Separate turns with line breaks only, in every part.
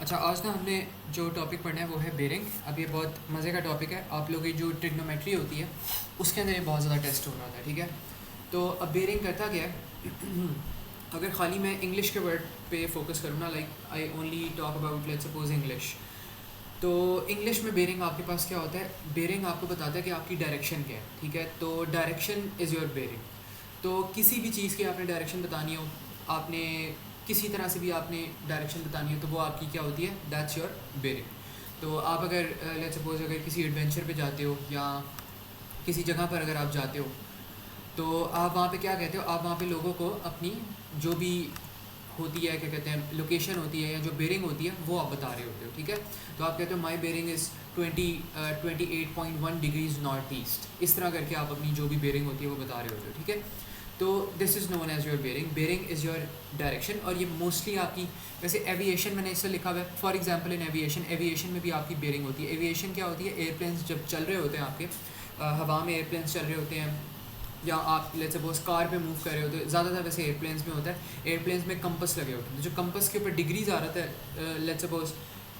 अच्छा, आज ना हमने जो टॉपिक पढ़ना है वो है बेरिंग। अब ये बहुत मज़े का टॉपिक है। आप लोगों की जो ट्रिग्नोमेट्री होती है उसके अंदर ये बहुत ज़्यादा टेस्ट हो रहा था, ठीक है। तो अब बेरिंग करता क्या है अगर खाली मैं इंग्लिश के वर्ड पे फोकस करूँ ना, like I only talk about let's suppose English. तो इंग्लिश में बेरिंग आपके पास क्या होता है, बेरिंग आपको बताता है कि आपकी डायरेक्शन क्या है, ठीक है। तो डायरेक्शन इज़ योर बेरिंग। तो किसी भी चीज़ की आपने डायरेक्शन बतानी हो, आपने किसी तरह से भी आपने डायरेक्शन बतानी हो, तो वो आपकी क्या होती है, दैट्स योर बेरिंग। तो आप अगर लेट्स सपोज अगर किसी एडवेंचर पे जाते हो या किसी जगह पर अगर आप जाते हो, तो आप वहाँ पे क्या कहते हो, आप वहाँ पे लोगों को अपनी जो भी होती है, क्या कहते हैं, लोकेशन होती है या जो बेरिंग होती है वो आप बता रहे होते हो, ठीक है। तो आप कहते हो my bearing is 28.1 degrees north east. इस तरह करके आप अपनी जो भी बेरिंग होती है वो बता रहे होते हो, ठीक है। तो this is known as your bearing. Bearing is your direction. और ये मोस्टली आपकी, वैसे एविएशन मैंने इससे लिखा हुआ है, for example in aviation, aviation में भी आपकी बेरिंग होती है। एविएशन क्या होती है, एयरप्लेन्स जब चल रहे होते हैं आपके हवा में, एयरप्लेन्स चल रहे होते हैं, या आप लेट्स सपोज कार पे मूव कर रहे होते हैं, ज़्यादातर वैसे एयरप्लेन्स में होता है, एयरप्लेन्स में कंपस लगे होते हैं। जो कंपस के ऊपर डिग्रीज आ रहा था, let's suppose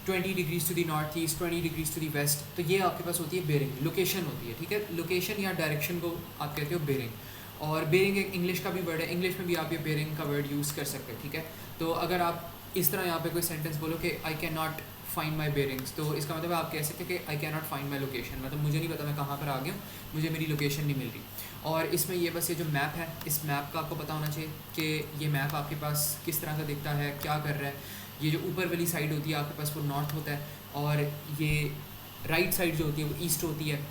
20 degrees to the north east, 20 degrees to the west, तो ये आपके पास होती है बेरिंग, लोकेशन होती है, ठीक है। लोकेशन या डायरेक्शन को आप कहते हो बेरिंग। और बेरिंग एक इंग्लिश का भी वर्ड है, इंग्लिश में भी आप ये बेरिंग का वर्ड यूज़ कर सकते हैं, ठीक है। तो अगर आप इस तरह यहाँ पे कोई सेंटेंस बोलो कि I can not find my bearings, तो इसका मतलब आप कह सकते हैं कि I can not find my location, मतलब मुझे नहीं पता मैं कहाँ पर आ गया हूँ, मुझे मेरी लोकेशन नहीं मिल रही। और इसमें ये बस ये जो मैप है, इस मैप का आपको पता होना चाहिए कि ये मैप आपके पास किस तरह का दिखता है, क्या कर रहा है। ये जो ऊपर वाली साइड होती है आपके पास वो नॉर्थ होता है, और ये राइट साइड जो होती है वो ईस्ट होती है।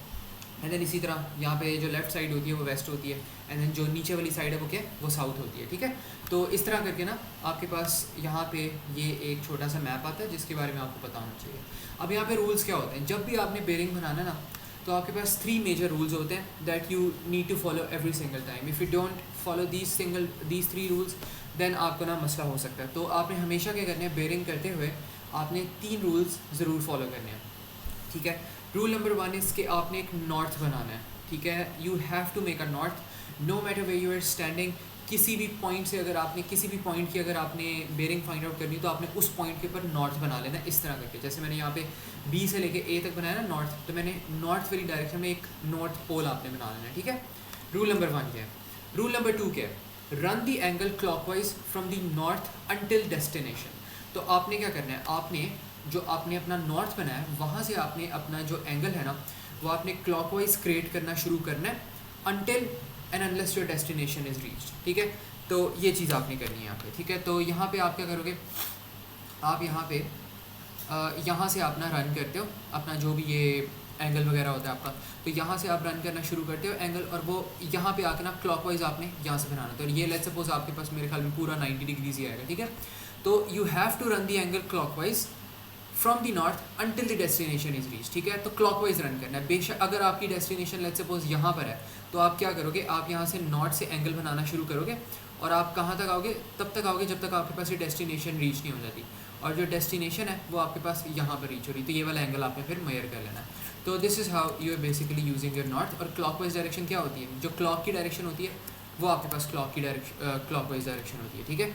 एंड देन इसी तरह यहाँ पे जो लेफ्ट साइड होती है वो वेस्ट होती है, एंड देन जो नीचे वाली साइड है वो क्या है, वो साउथ होती है, ठीक है। तो इस तरह करके ना आपके पास यहाँ पे ये एक छोटा सा मैप आता है जिसके बारे में आपको पता होना चाहिए। अब यहाँ पे रूल्स क्या होते हैं, जब भी आपने बेरिंग बनाना ना, तो आपके पास 3 मेजर रूल्स होते हैं that you need to follow every single time. If you don't follow these 3 rules, then आपको ना मसला हो सकता है। तो आपने हमेशा क्या करना है, बेरिंग करते हुए आपने 3 रूल्स ज़रूर फॉलो करने हैं, ठीक है। रूल नंबर 1 इज़ कि आपने एक नॉर्थ बनाना है, ठीक है। You have to make a north no matter way you are standing. किसी भी पॉइंट से अगर आपने किसी भी पॉइंट की अगर आपने बेरिंग फाइंड आउट करनी, तो आपने उस पॉइंट के ऊपर नॉर्थ बना लेना इस तरह करके। जैसे मैंने यहाँ पे बी से लेके ए तक बनाया ना नॉर्थ, तो मैंने नॉर्थ वाली डायरेक्शन में एक नॉर्थ पोल आपने बना लेना है, ठीक है। रूल नंबर 1 क्या है। रूल नंबर 2 क्या है, run the angle clockwise from the north until destination. तो आपने क्या करना है, आपने जो आपने अपना नॉर्थ बनाया है वहाँ से आपने अपना जो एंगल है ना, वो आपने क्लॉकवाइज क्रिएट करना शुरू करना है until and unless your destination is reached, ठीक है। तो ये चीज़ आपने करनी है यहाँ पे, ठीक है। तो यहाँ पे आप क्या करोगे, आप यहाँ पे यहाँ से आप ना रन करते हो अपना जो भी ये एंगल वगैरह होता है आपका, तो यहाँ से आप रन करना शुरू करते हो एंगल, और वो यहाँ पे आके ना क्लॉकवाइज आपने यहाँ से बनाना। तो ये लेट्स सपोज आपके पास मेरे ख्याल में पूरा 90 डिग्रीज ही आएगा, ठीक है। तो you have to run the angle clockwise from the north until the destination is reach, ठीक है। तो क्लॉकवाइज रन करना है। बेशक अगर आपकी डेस्टिनेशन लेट्स सपोज यहाँ पर है, तो आप क्या करोगे, आप यहाँ से नॉर्थ से एंगल बनाना शुरू करोगे, और आप कहाँ तक आओगे, तब तक आओगे जब तक आपके पास ये डेस्टिनेशन रीच नहीं हो जाती, और जो डेस्टिनेशन है वो आपके पास यहाँ पर रीच हो रही, तो ये वाला एंगल आपने फिर मेयर कर लेना है। तो this is how you are basically using your north. और क्लॉकवाइज डायरेक्शन क्या होती है, जो क्लॉक की डायरेक्शन होती है वो आपके पास क्लॉक की क्लॉकवाइज डायरेक्शन होती है, ठीक है।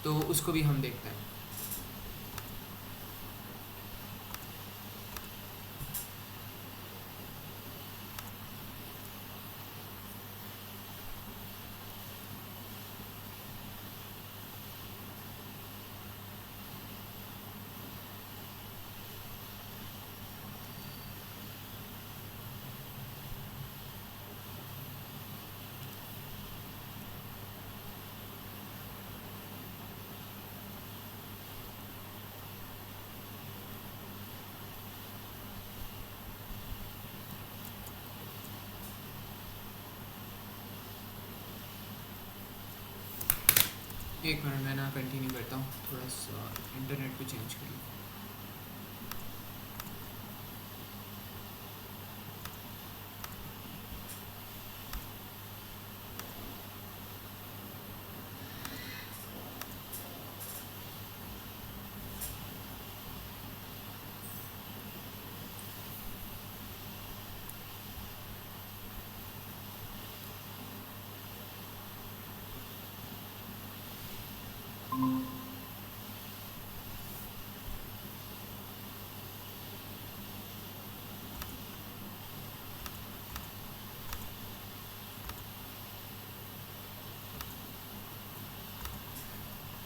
तो उसको भी हम देखते हैं। एक मिनट मैं ना कंटिन्यू करता हूँ, थोड़ा सा इंटरनेट को चेंज कर लूँ।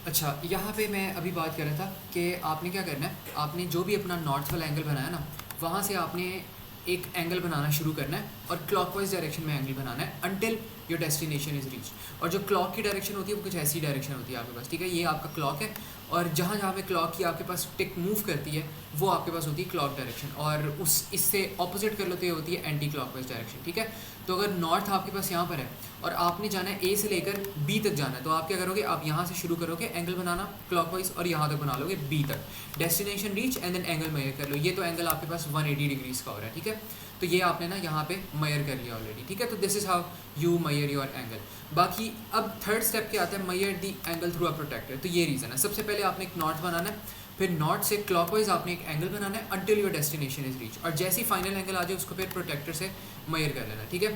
अच्छा, यहाँ पे मैं अभी बात कर रहा था कि आपने क्या करना है, आपने जो भी अपना नॉर्थ वाला एंगल बनाया ना, वहाँ से आपने एक एंगल बनाना शुरू करना है और क्लॉकवाइज डायरेक्शन में एंगल बनाना है until your destination is reach. और जो क्लॉक की डायरेक्शन होती है वो कुछ ऐसी डायरेक्शन होती है आपके पास, ठीक है। ये आपका क्लॉक है और जहाँ जहाँ पे क्लॉक की आपके पास टिक मूव करती है वो आपके पास होती है क्लॉक डायरेक्शन, और उस इससे ऑपोजिट कर लो तो ये होती है एंटी क्लॉकवाइज डायरेक्शन, ठीक है। तो अगर नॉर्थ आपके पास यहाँ पर है और आपने जाना है ए से लेकर बी तक जाना है, तो आप क्या करोगे, आप यहाँ से शुरू करोगे एंगल बनाना क्लॉकवाइज और यहाँ तक बना लोगे बी तक, destination reach and then angle measure कर लो। ये तो एंगल आपके पास 180 डिग्रीज का हो रहा है, ठीक है। तो ये आपने ना यहाँ पे मेजर कर लिया ऑलरेडी, ठीक है। तो this is how you measure your angle. बाकी अब थर्ड स्टेप क्या आता है, measure the angle through a protractor. तो ये रीज़न है, सबसे पहले आपने एक नॉर्थ बनाना है, फिर नॉर्थ से क्लॉकवाइज आपने एक एंगल बनाना है until your destination is reach, और जैसे ही फाइनल एंगल आ जाए उसको फिर प्रोटेक्टर से मेजर कर लेना, ठीक है।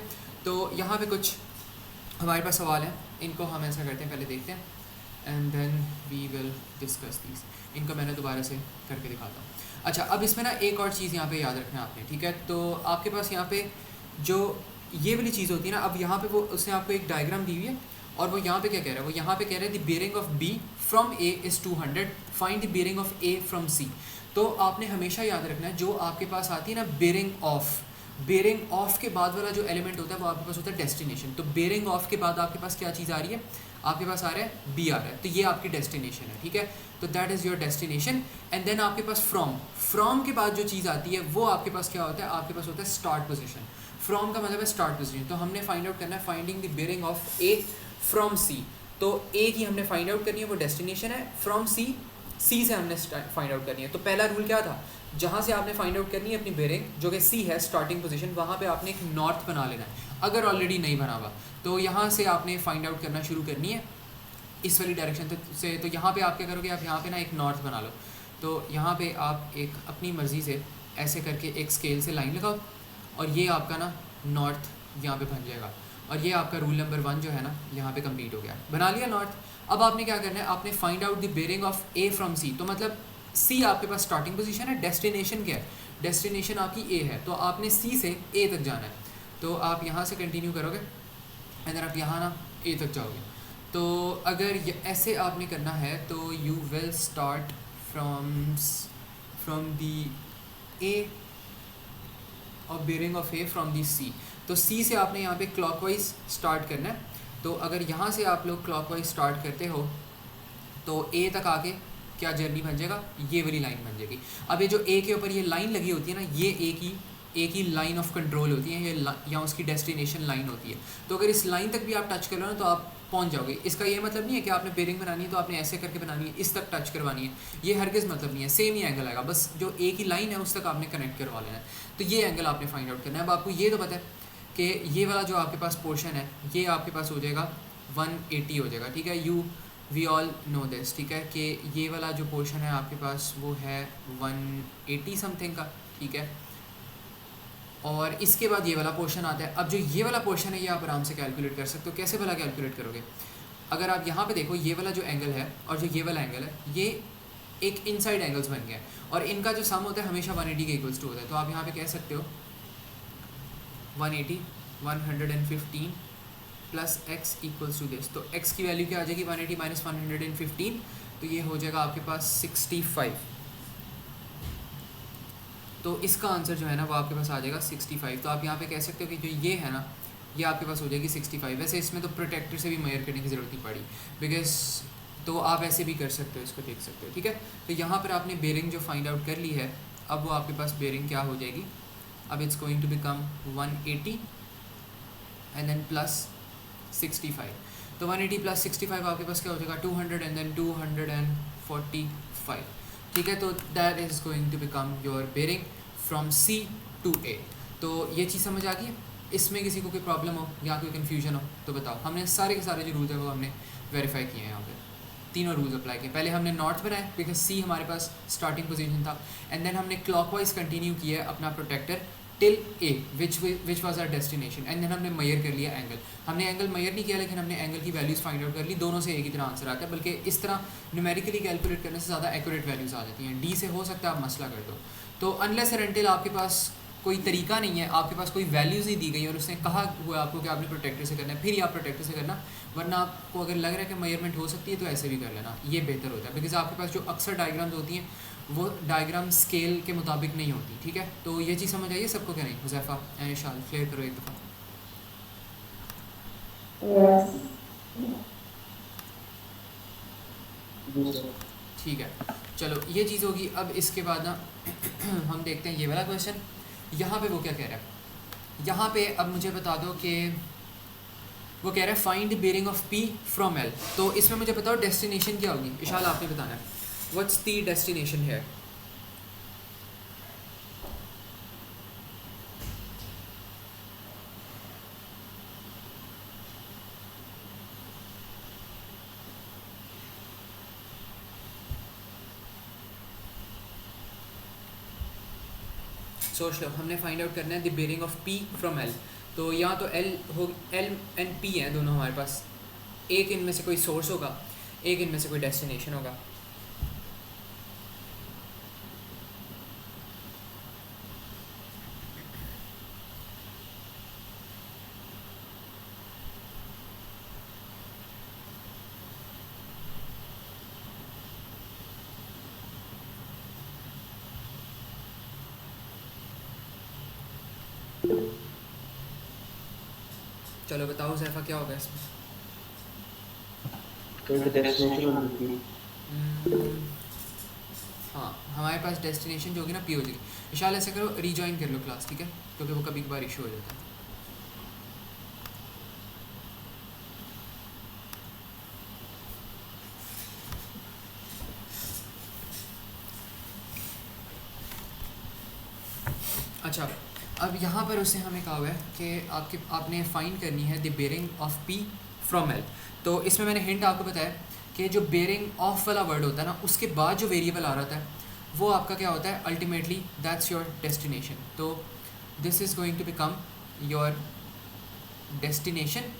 तो यहाँ पे कुछ हमारे पास सवाल हैं, इनको हम ऐसा करते हैं, पहले देखते हैं and then we will discuss these. इनको मैंने दोबारा से करके दिखाता हूँ। अच्छा, अब इसमें ना एक और चीज़ यहाँ पे याद रखना है आपने, ठीक है। तो आपके पास यहाँ पे जो ये वाली चीज़ होती है ना, अब यहाँ पे वो उसने आपको एक डायग्राम दी हुई है और वो यहाँ पे क्या कह रहा है, वो यहाँ पे कह रहा है the bearing of B from A is 200, find the bearing of A from C. तो आपने हमेशा याद रखना है जो आपके पास आती है ना बेयरिंग ऑफ के बाद वाला जो एलिमेंट होता है वो आपके पास होता है डेस्टिनेशन। तो बेयरिंग ऑफ के बाद आपके पास क्या चीज़ आ रही है, आपके पास आ रहा है बी आ रहा है, तो ये आपकी डेस्टिनेशन है, ठीक है। तो that is your destination and then आपके पास फ्रॉम के बाद जो चीज़ आती है वो आपके पास क्या होता है, आपके पास होता है स्टार्ट पोजीशन। फ्रॉम का मतलब है स्टार्ट पोजीशन। तो हमने फाइंड आउट करना है finding the bearing of A from C. तो ए की हमने फाइंड आउट करनी है, वो डेस्टिनेशन है। फ्रॉम सी से हमने फाइंड आउट करनी है। तो पहला रूल क्या था, जहाँ से आपने फाइंड आउट करनी है अपनी बेयरिंग, जो कि सी है स्टार्टिंग पोजीशन, वहाँ पे आपने एक नॉर्थ बना लेना है अगर ऑलरेडी नहीं बना हुआ। तो यहाँ से आपने फाइंड आउट करना शुरू करनी है इस वाली डायरेक्शन से। तो यहाँ पे आप क्या करोगे, आप यहाँ पे ना एक नॉर्थ बना लो। तो यहाँ पे आप एक अपनी मर्ज़ी से ऐसे करके एक स्केल से लाइन लगाओ और ये आपका ना नॉर्थ यहाँ पे बन जाएगा, और ये आपका रूल नंबर 1 जो है ना यहाँ पे कंप्लीट हो गया, बना लिया नॉर्थ। अब आपने क्या करना है, आपने find out the bearing of A from C. तो मतलब सी आपके पास स्टार्टिंग पोजीशन है, डेस्टिनेशन क्या है, डेस्टिनेशन आपकी ए है, तो आपने सी से ए तक जाना है। तो आप यहाँ से कंटिन्यू करोगे एंड देन आप यहाँ ना ए तक जाओगे। तो अगर ऐसे आपने करना है तो you will start from the A और bearing of A from the C. तो सी से आपने यहाँ पे क्लॉकवाइज स्टार्ट करना है। तो अगर यहाँ से आप लोग क्लॉकवाइज स्टार्ट करते हो तो ए तक आके क्या जर्नी बन जाएगा, ये वाली लाइन बन जाएगी। अब ये जो ए के ऊपर ये लाइन लगी होती है ना, ये ए की लाइन ऑफ कंट्रोल होती है, ये या उसकी डेस्टिनेशन लाइन होती है। तो अगर इस लाइन तक भी आप टच कर लो ना तो आप पहुंच जाओगे। इसका ये मतलब नहीं है कि आपने बेयरिंग बनानी है तो आपने ऐसे करके बनानी है, इस तक टच करवानी है, ये हरगिज़ मतलब नहीं है। सेम ही एंगल आएगा, बस जो ए की लाइन है उस तक आपने कनेक्ट करवा लेना है। तो ये एंगल आपने फाइंड आउट करना है। अब आपको ये तो पता है कि ये वाला जो आपके पास पोर्शन है ये आपके पास हो जाएगा 180 हो जाएगा, ठीक है। वी ऑल नो दिस, ठीक है, कि ये वाला जो पोर्शन है आपके पास वो है 180 समथिंग का, ठीक है। और इसके बाद ये वाला पोर्शन आता है। अब जो ये वाला पोर्शन है ये आप आराम से कैलकुलेट कर सकते हो। कैसे भला कैलकुलेट करोगे, अगर आप यहाँ पे देखो ये वाला जो एंगल है और जो ये वाला एंगल है ये एक इनसाइड एंगल्स बन गया है और इनका जो सम होता है हमेशा 180 के इक्वल्स टू होता है। तो आप यहाँ पे कह सकते हो 180 115 plus x equals to this. तो एक्स की वैल्यू क्या आ जाएगी, 180 माइनस 115, तो ये हो जाएगा आपके पास 65। तो इसका आंसर जो है ना वो आपके पास आ जाएगा 65। तो आप यहाँ पे कह सकते हो कि जो ये है ना ये आपके पास हो जाएगी 65। वैसे इसमें तो प्रोटेक्टर से भी मेजर करने की ज़रूरत नहीं पड़ी, बिकॉज तो आप ऐसे भी कर सकते हो, इसको देख सकते हो, ठीक है। तो यहाँ पर आपने बेयरिंग जो फाइंड आउट कर ली है, अब वो आपके पास बेयरिंग क्या हो जाएगी, अब it's going to become 180 and then plus 65। तो 180 प्लस 65 आपके पास क्या हो जाएगा 200 एंड देन 245, ठीक है। तो that is going to become your bearing from C to A. तो ये चीज़ समझ आ गई। इसमें किसी को कोई प्रॉब्लम हो या कोई कन्फ्यूजन हो तो बताओ। हमने सारे के सारे जो रूल्स हैं वो हमने वेरीफाई किए हैं, यहाँ पे तीनों रूल्स अप्लाई किए। पहले हमने नॉर्थ बनाया बिकॉज सी हमारे पास स्टार्टिंग पोजीशन था, एंड देन हमने क्लॉकवाइज कंटिन्यू किया अपना protractor till A which was our destination, and then हमने मेजर कर लिया एंगल। हमने एंगल मेजर नहीं किया लेकिन हमने एंगल की वैल्यूज़ फाइंड आउट कर ली। दोनों से एक ही तरह आंसर आता है, बल्कि इस तरह न्यूमेरिकली कैलकुलेट करने से ज़्यादा एक्यूरेट वैल्यूज़ आ जाती हैं। डी से हो सकता है आप मसला कर दो। तो अनलेस एंड अनटिल आपके पास कोई तरीका नहीं है, आपके पास कोई वैल्यूज़ नहीं दी गई और उसने कहा हुआ है आपको कि आपने प्रोटेक्टर से करना है, फिर ही आप प्रोटेक्टर से करना, वरना आपको अगर लग रहा है कि मेजरमेंट हो सकती है तो ऐसे भी कर लेना, ये बेहतर होता है। बिकॉज आपके पास जो अक्सर डायग्राम्स होती हैं वो डायग्राम स्केल के मुताबिक नहीं होती, ठीक है। तो ये चीज़ समझ आइए सबको, क्या नहीं हुज़ैफ़ा एंड शाल क्लियर करो एक दफ़ा। ठीक है, चलो ये चीज़ होगी। अब इसके बाद ना हम देखते हैं ये वाला क्वेश्चन, यहाँ पे वो क्या कह रहा है। यहाँ पे अब मुझे बता दो कि वो कह रहा है find bearing of P from L. तो इसमें मुझे बताओ डेस्टिनेशन क्या होगी, इशाल आपने बताना है, व्हाट्स द डेस्टिनेशन है। सोच लो, हमने फाइंड आउट करना है the bearing of P from L. तो यहाँ तो एल हो, एल एंड पी हैं दोनों हमारे पास, एक इनमें से कोई सोर्स होगा, एक इनमें से कोई डेस्टिनेशन होगा। चलो बताओ जैफा क्या होगा इसमें। हाँ, हमारे पास डेस्टिनेशन जो होगी ना पी हो जाएगी। विशाल ऐसा करो, रीजॉइन कर लो क्लास, ठीक है, क्योंकि वो कभी कभार इशू हो जाता है। अच्छा, अब यहाँ पर उसने हमें कहा हुआ है कि आपने फाइंड करनी है the bearing of P from L. तो इसमें मैंने हिंट आपको बताया कि जो बेयरिंग ऑफ वाला वर्ड होता है ना, उसके बाद जो वेरिएबल आ रहा है वो आपका क्या होता है, अल्टीमेटली दैट्स योर डेस्टिनेशन। तो this is going to become your destination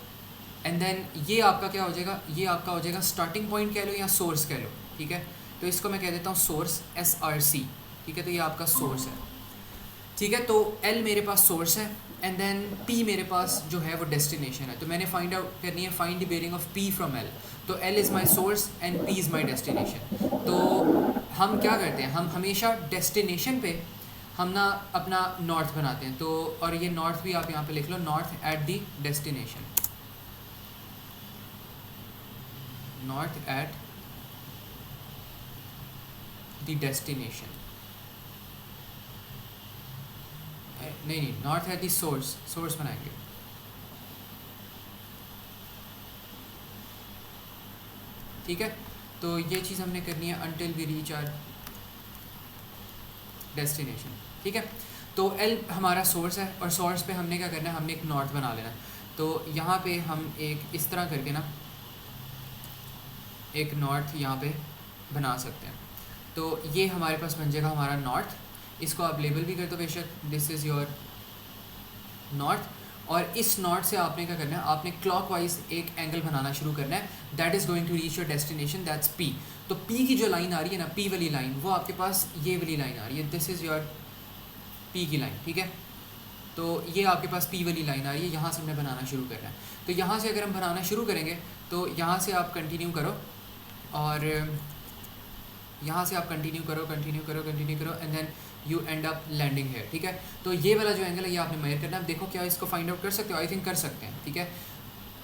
and then ये आपका क्या हो जाएगा, ये आपका हो जाएगा स्टार्टिंग पॉइंट कह लो या सोर्स कह लो, ठीक है। तो इसको मैं कह देता हूँ सोर्स, SRC, ठीक है। तो ये आपका सोर्स है, ठीक है। तो L मेरे पास सोर्स है एंड देन P मेरे पास जो है वो डेस्टिनेशन है। तो मैंने फाइंड आउट करनी है find the bearing of P from L। तो L is my source and P is my destination. तो हम क्या करते हैं, हम हमेशा डेस्टिनेशन पे हम ना अपना नॉर्थ बनाते हैं। तो और ये नॉर्थ भी आप यहाँ पे लिख लो, north at the destination, north at the destination, नहीं, north at the source, source बनाएंगे, ठीक है। तो ये चीज़ हमने करनी है until we reach our destination, ठीक है। तो L हमारा सोर्स है और सोर्स पे हमने क्या करना है, हमने एक नॉर्थ बना लेना है। तो यहाँ पे हम एक इस तरह करके ना एक नॉर्थ यहाँ पे बना सकते हैं। तो ये हमारे पास बन जाएगा हमारा नॉर्थ। इसको आप लेबल भी कर दो बेशक, दिस इज़ योर नॉर्थ। और इस नॉर्थ से आपने क्या करना है, आपने क्लॉकवाइज एक एंगल बनाना शुरू करना है, that is going to reach your destination, that's P. तो पी की जो लाइन आ रही है ना, पी वाली लाइन, वो आपके पास ये वाली लाइन आ रही है, दिस इज़ योर पी की लाइन, ठीक है। तो ये आपके पास पी वाली लाइन आ रही है, यहाँ से हमने बनाना शुरू करना है। तो यहाँ से अगर हम बनाना शुरू करेंगे तो यहाँ से आप कंटिन्यू करो और यहाँ से आप कंटिन्यू करो and then you end up landing है, ठीक है। तो ये वाला जो एंगल है ये आपने मेजर करना है। देखो क्या इसको फाइंड आउट कर सकते हो, आई थिंक कर सकते हैं, ठीक है।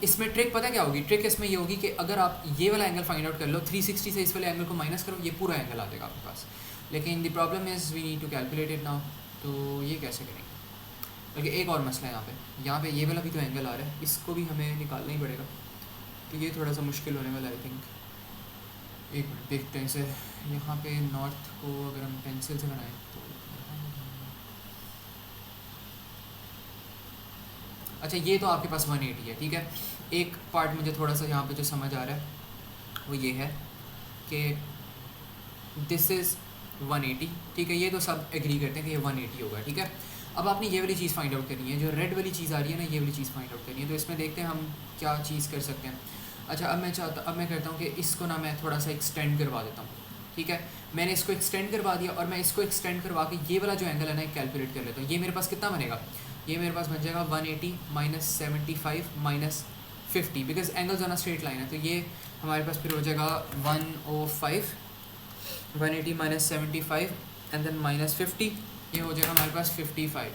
इसमें ट्रिक पता क्या होगी, ट्रिक इसमें ये होगी कि अगर आप ये वाला एंगल फाइंड आउट कर लो, 360 से इस वाले एंगल को माइनस करो, ये पूरा एंगल आ जाएगा आपके पास। लेकिन the problem is we need to calculate it now. तो ये कैसे करेंगे, बल्कि एक और मसला है यहाँ पे ये वाला भी तो एंगल आ रहा है, इसको भी हमें निकालना ही पड़ेगा। तो ये थोड़ा सा मुश्किल होने वाला है आई थिंक। एक मिनट देखते हैं इसे, यहाँ पे नॉर्थ को अगर हम पेंसिल से बनाएं तो अच्छा, ये तो आपके पास 180 है, ठीक है। एक पार्ट मुझे थोड़ा सा यहाँ पे जो समझ आ रहा है वो ये है कि दिस इज़ 180, ठीक है। ये तो सब एग्री करते हैं कि ये 180 होगा, ठीक है। अब आपने ये वाली चीज़ फाइंड आउट करनी है, जो रेड वाली चीज़ आ रही है ना, ये वाली चीज़ फाइंड आउट करनी है। तो इसमें देखते हैं हम क्या चीज़ कर सकते हैं। अच्छा, अब मैं करता हूँ कि इसको ना मैं थोड़ा सा एक्सटेंड करवा देता हूँ। ठीक है, मैंने इसको एक्सटेंड करवा दिया और मैं इसको एक्सटेंड करवा के ये वाला जो एंगल है ना कैलकुलेट कर लेता हूँ। ये मेरे पास कितना बनेगा, ये मेरे पास बन जाएगा 180 minus 75 minus 50, because angles on a straight line है, तो ये हमारे पास फिर हो जाएगा 105, 180 माइनस 75 एंड देन माइनस 50, ये हो जाएगा हमारे पास 55,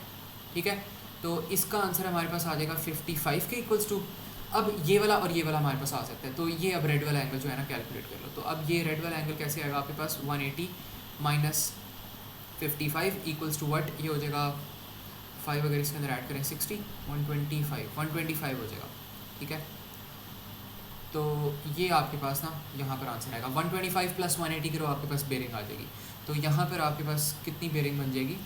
ठीक है। तो इसका आंसर हमारे पास आ जाएगा 55 के इक्वल्स टू, अब ये वाला और ये वाला हमारे पास आ सकता है, तो ये अब रेड वाला एंगल जो है ना कैलकुलेट कर लो। तो अब ये रेड वाला एंगल कैसे आएगा आपके पास, 180 माइनस 55 इक्वल्स टू व्हाट, ये हो जाएगा 5 अगर इसके अंदर ऐड करें 60, 125 हो जाएगा, ठीक है। तो ये आपके पास ना यहाँ पर आंसर आएगा 125 प्लस 180 करो, आपके पास बेरिंग आ जाएगी। तो यहाँ पर आपके पास कितनी बेरिंग बन जाएगी,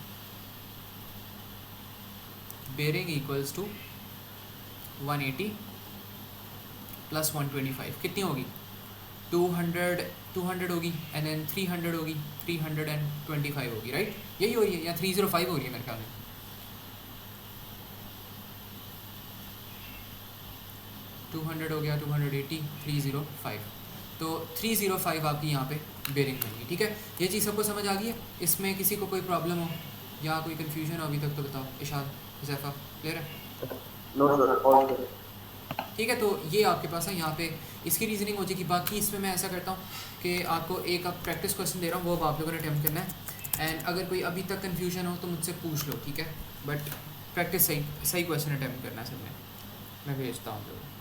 बेरिंग इक्वल्स टू 180 प्लस 125 कितनी होगी, 200 होगी एंड देन 300 होगी, 325 होगी, राइट, यही हो रही है, या 305 हो रही है मेरे ख्याल में। टू 200 हो गया, 280, 305, तो 305 आपकी यहाँ पे बेरिंग बनेगी, ठीक है। ये चीज़ सबको समझ आ गई है, इसमें किसी को कोई प्रॉब्लम हो या कोई कन्फ्यूजन हो अभी तक तो बताओ। इशाद, हुज़ैफा, क्लियर है?
No sir, all clear.
ठीक है, तो ये आपके पास है, यहाँ पे इसकी रीजनिंग हो जाएगी। बाकी इसमें मैं ऐसा करता हूँ कि आपको एक अब प्रैक्टिस क्वेश्चन दे रहा हूँ, वो अब आप लोगों ने अटैम्प्ट करना है, एंड अगर कोई अभी तक कन्फ्यूजन हो तो मुझसे पूछ लो, ठीक है। बट प्रैक्टिस सही क्वेश्चन अटैम्प्ट करना है सबने, मैं भेजता हूँ लोगों।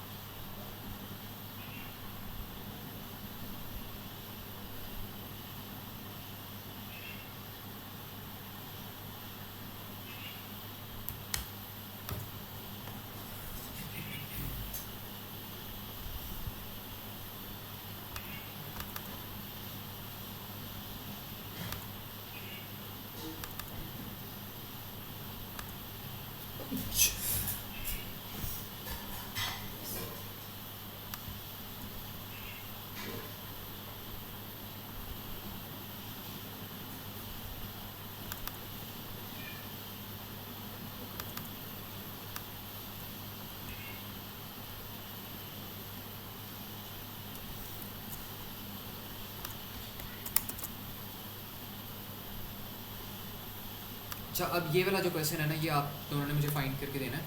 अच्छा, अब ये वाला जो क्वेश्चन है ना, ये आप दोनों ने मुझे फाइंड करके देना है।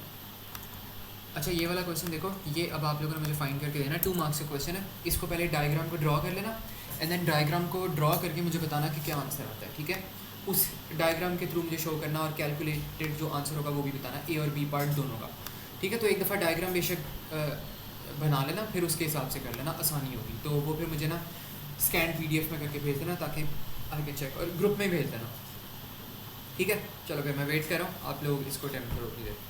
अच्छा, ये वाला क्वेश्चन देखो, ये अब आप लोगों ने मुझे फाइंड करके देना है, 2 मार्क्स का क्वेश्चन है। इसको पहले डायग्राम को ड्रॉ कर लेना एंड देन डायग्राम को ड्रॉ करके मुझे बताना कि क्या आंसर आता है, ठीक है। उस डायग्राम के थ्रू मुझे शो करना और कैलकुलेटेड जो आंसर होगा वो भी बताना, ए और बी पार्ट दोनों का, ठीक है। तो एक दफ़ा डायग्राम बेशक बना लेना, फिर उसके हिसाब से कर लेना, आसानी होगी। तो वो फिर मुझे ना स्कैन PDF में करके भेज देना ताकि आगे चेक, और ग्रुप में भेज देना, ठीक है। चलो फिर मैं वेट कर रहा हूँ, आप लोग इसको अटेम्प्ट करो प्लीज़।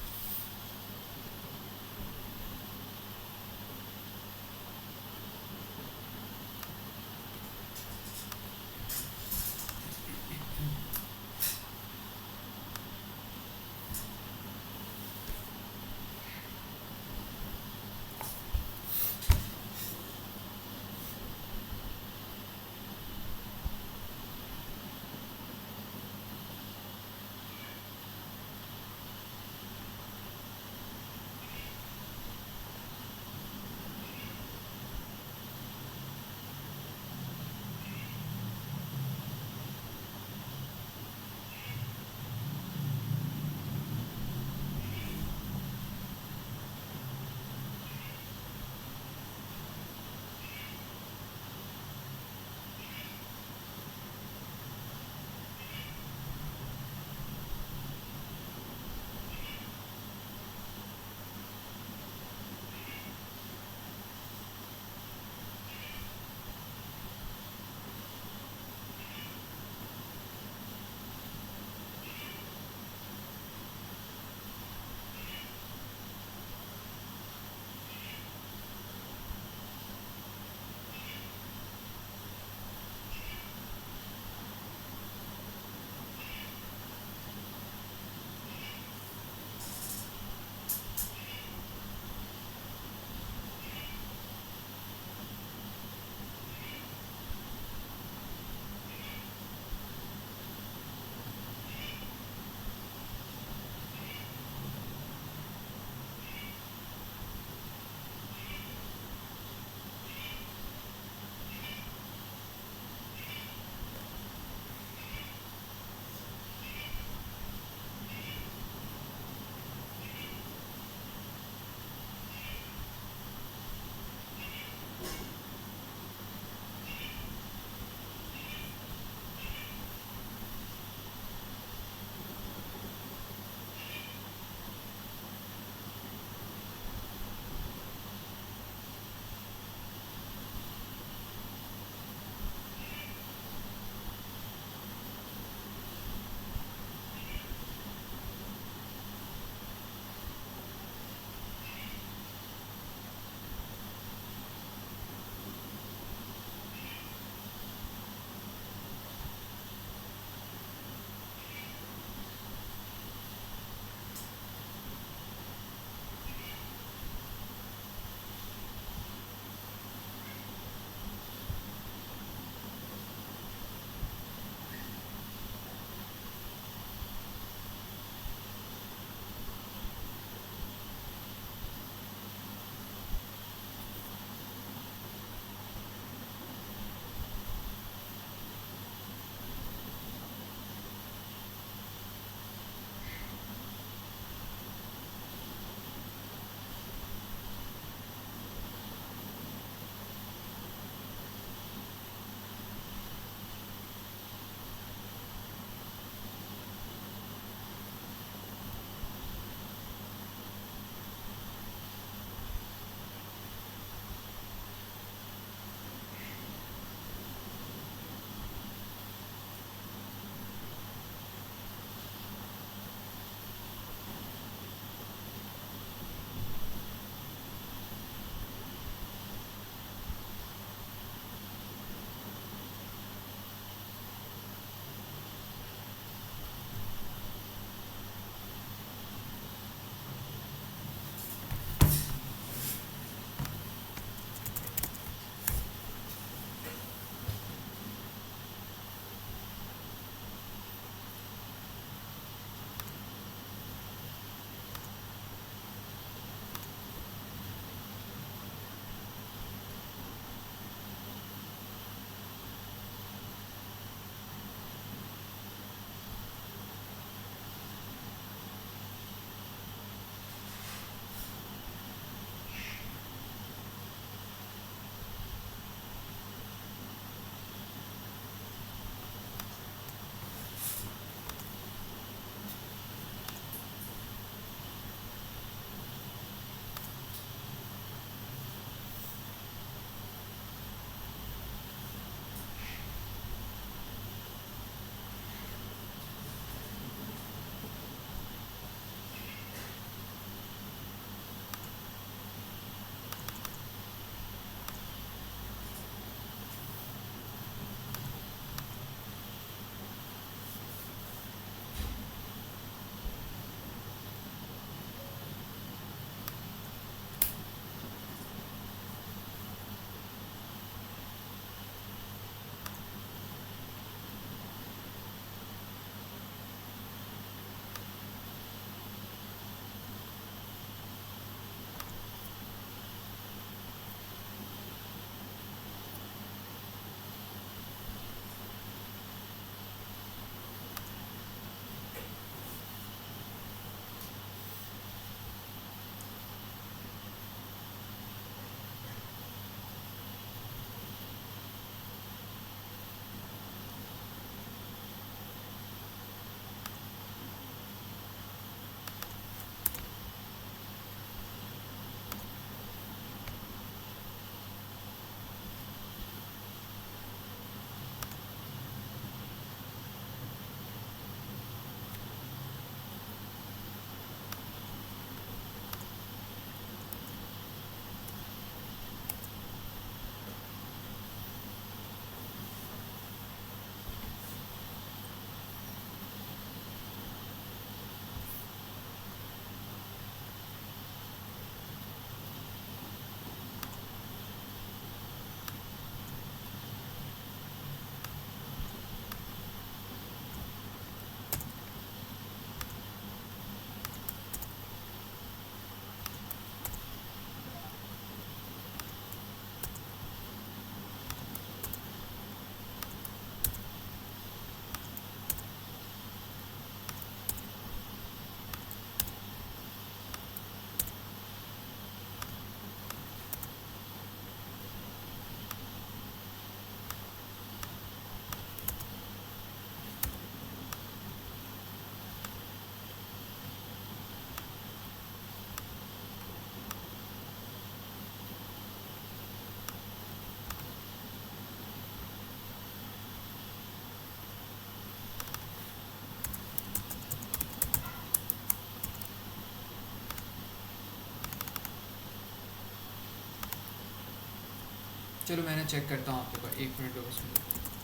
चलो मैंने चेक करता हूँ आपके पास, 1 मिनट बस मुझे।